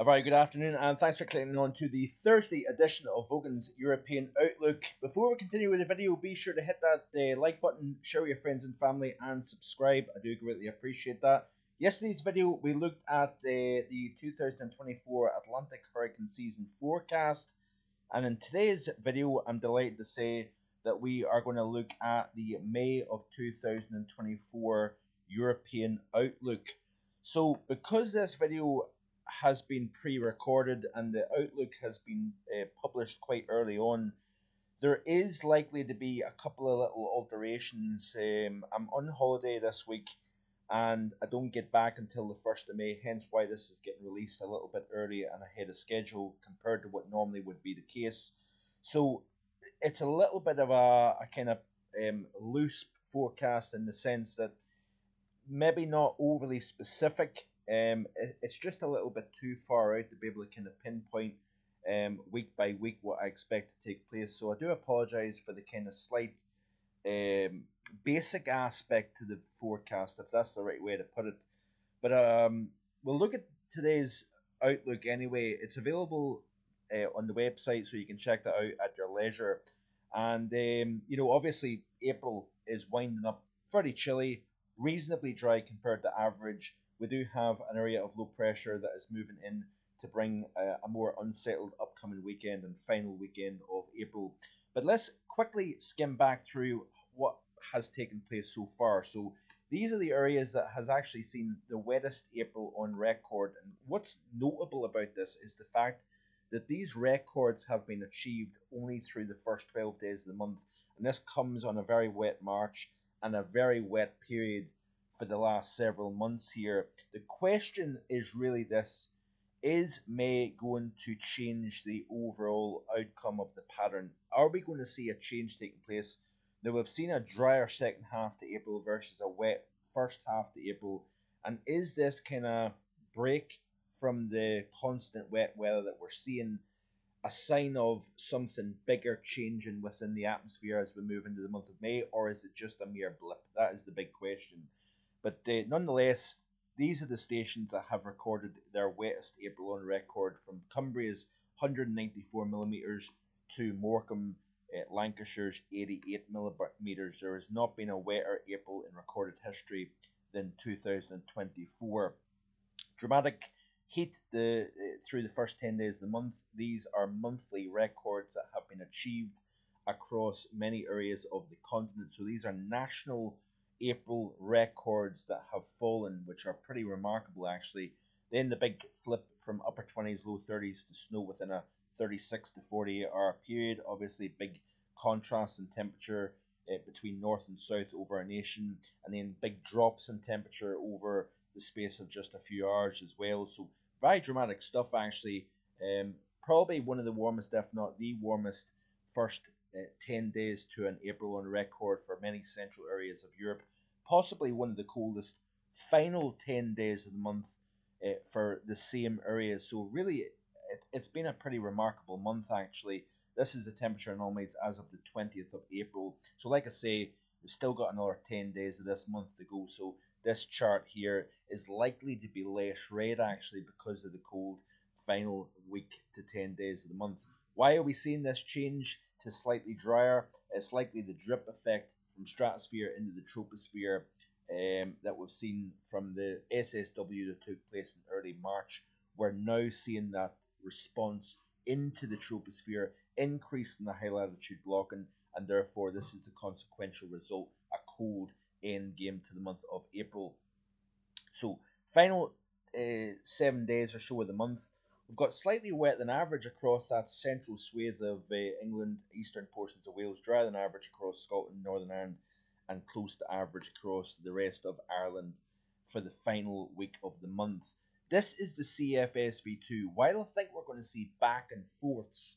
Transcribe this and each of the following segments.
A very good afternoon, and thanks for clicking on to the Thursday edition of Vogan's European Outlook. Before we continue with the video, be sure to hit that like button, share with your friends and family, and subscribe. I do greatly appreciate that. Yesterday's video, we looked at the 2024 Atlantic Hurricane Season forecast, and in today's video, I'm delighted to say that we are going to look at the May of 2024 European Outlook. So, because this video has been pre-recorded and the outlook has been published quite early on, there is likely to be a couple of little alterations. I'm on holiday this week and I don't get back until the 1st of May, hence why this is getting released a little bit early and ahead of schedule compared to what normally would be the case. So it's a little bit of a kind of loose forecast in the sense that maybe not overly specific. It's just a little bit too far out to be able to kind of pinpoint week by week what I expect to take place. So I do apologise for the kind of slight basic aspect to the forecast, if that's the right way to put it. But we'll look at today's outlook anyway. It's available on the website, so you can check that out at your leisure. And obviously April is winding up, pretty chilly, reasonably dry compared to average. We do have an area of low pressure that is moving in to bring a more unsettled upcoming weekend and final weekend of April. But let's quickly skim back through what has taken place so far. So these are the areas that has actually seen the wettest April on record. And what's notable about this is the fact that these records have been achieved only through the first 12 days of the month. And this comes on a very wet March and a very wet period for the last several months here. The question is really this: is May going to change the overall outcome of the pattern? Are we going to see a change taking place? Now, we've seen a drier second half to April versus a wet first half to April. And is this kind of break from the constant wet weather that we're seeing a sign of something bigger changing within the atmosphere as we move into the month of May, or is it just a mere blip? That is the big question. But nonetheless, these are the stations that have recorded their wettest April on record, from Cumbria's 194 millimetres to Morecambe, Lancashire's 88 millimetres. There has not been a wetter April in recorded history than 2024. Dramatic heat through the first 10 days of the month. These are monthly records that have been achieved across many areas of the continent. So these are national April records that have fallen, which are pretty remarkable actually. Then the big flip from upper 20s, low 30s to snow within a 36 to 48 hour period. Obviously big contrast in temperature between north and south over our nation, and then big drops in temperature over the space of just a few hours as well. So very dramatic stuff actually. Probably one of the warmest, if not the warmest, first 10 days to an April on record for many central areas of Europe. Possibly one of the coldest final 10 days of the month for the same areas. So really, it's been a pretty remarkable month actually. This is the temperature anomalies as of the 20th of April. So like I say, we've still got another 10 days of this month to go. So this chart here is likely to be less red actually because of the cold final week to 10 days of the month. Why are we seeing this change to slightly drier? It's likely the drip effect from stratosphere into the troposphere that we've seen from the SSW that took place in early March. We're now seeing that response into the troposphere increase in the high latitude blocking, and therefore this is the consequential result, a cold end game to the month of April. So final 7 days or so of the month, we've got slightly wet than average across that central swathe of England, eastern portions of Wales, drier than average across Scotland, Northern Ireland, and close to average across the rest of Ireland for the final week of the month. This is the CFSV2. While I think we're going to see back and forths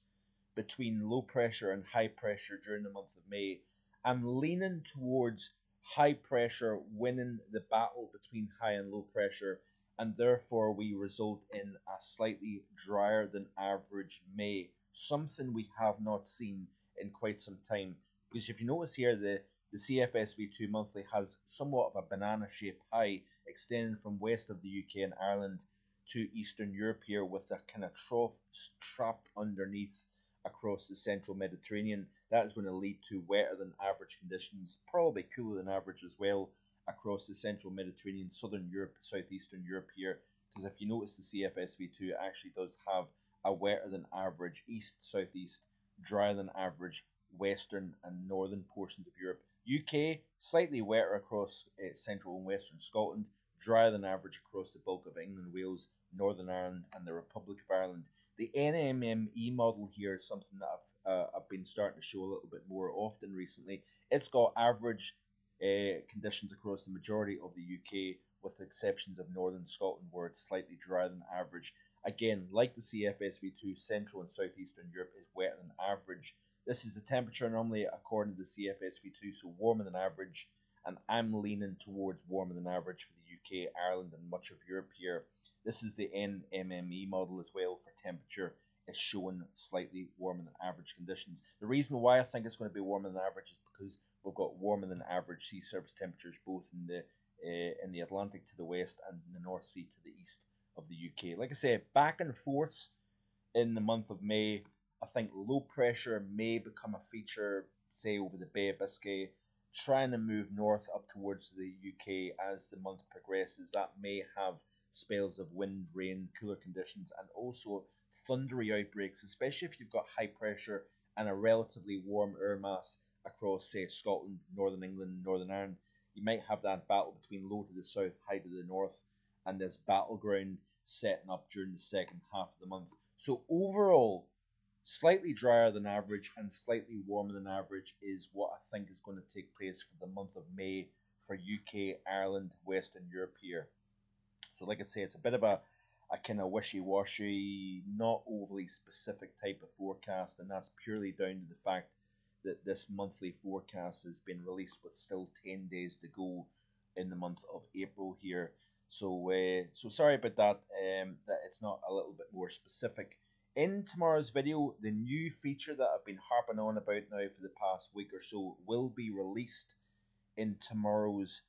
between low pressure and high pressure during the month of May, I'm leaning towards high pressure winning the battle between high and low pressure, and therefore we result in a slightly drier than average May, something we have not seen in quite some time. Because if you notice here, the CFSV2 monthly has somewhat of a banana shaped high extending from west of the UK and Ireland to Eastern Europe here, with a kind of trough trapped underneath across the central Mediterranean. That is going to lead to wetter than average conditions, probably cooler than average as well, across the central Mediterranean, southern Europe, southeastern Europe here. Because if you notice, the CFSV2 actually does have a wetter than average east, southeast, drier than average western and northern portions of Europe. UK, slightly wetter across central and western Scotland, drier than average across the bulk of England, Wales, Northern Ireland, and the Republic of Ireland. The NMME model here is something that I've been starting to show a little bit more often recently. It's got average conditions across the majority of the UK, with exceptions of northern Scotland, where it's slightly drier than average. Again, like the CFSV2, Central and Southeastern Europe is wetter than average. This is the temperature normally according to the CFSV2, so warmer than average, and I'm leaning towards warmer than average for the UK, Ireland, and much of Europe here. This is the NMME model as well for temperature. It's showing slightly warmer than average conditions. The reason why I think it's going to be warmer than average is because we've got warmer than average sea surface temperatures both in the Atlantic to the west and in the North Sea to the east of the UK. Like I say, back and forth in the month of May. I think low pressure may become a feature, say over the Bay of Biscay, trying to move north up towards the UK as the month progresses. That may have spells of wind, rain, cooler conditions, and also thundery outbreaks, especially if you've got high pressure and a relatively warm air mass across, say, Scotland, Northern England, Northern Ireland. You might have that battle between low to the south, high to the north, and this battleground setting up during the second half of the month. So overall, slightly drier than average and slightly warmer than average is what I think is going to take place for the month of May for UK, Ireland, Western Europe here. So like I say, it's a bit of a kind of wishy-washy, not overly specific type of forecast, and that's purely down to the fact that this monthly forecast has been released with still 10 days to go in the month of April here. So sorry about that, that it's not a little bit more specific. In tomorrow's video, the new feature that I've been harping on about now for the past week or so will be released in tomorrow's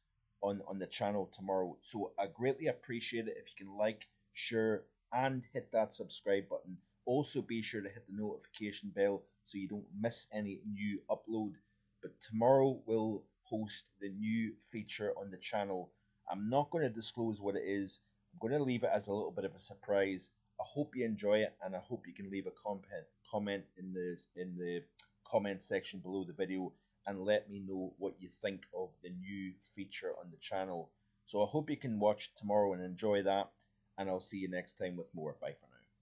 on the channel tomorrow. So I greatly appreciate it if you can like, share, and hit that subscribe button. Also be sure to hit the notification bell so you don't miss any new upload. But tomorrow we'll host the new feature on the channel. I'm not going to disclose what it is. I'm going to leave it as a little bit of a surprise. I hope you enjoy it, and I hope you can leave a comment in the comment section below the video and let me know what you think of the new feature on the channel. So I hope you can watch tomorrow and enjoy that, and I'll see you next time with more. Bye for now.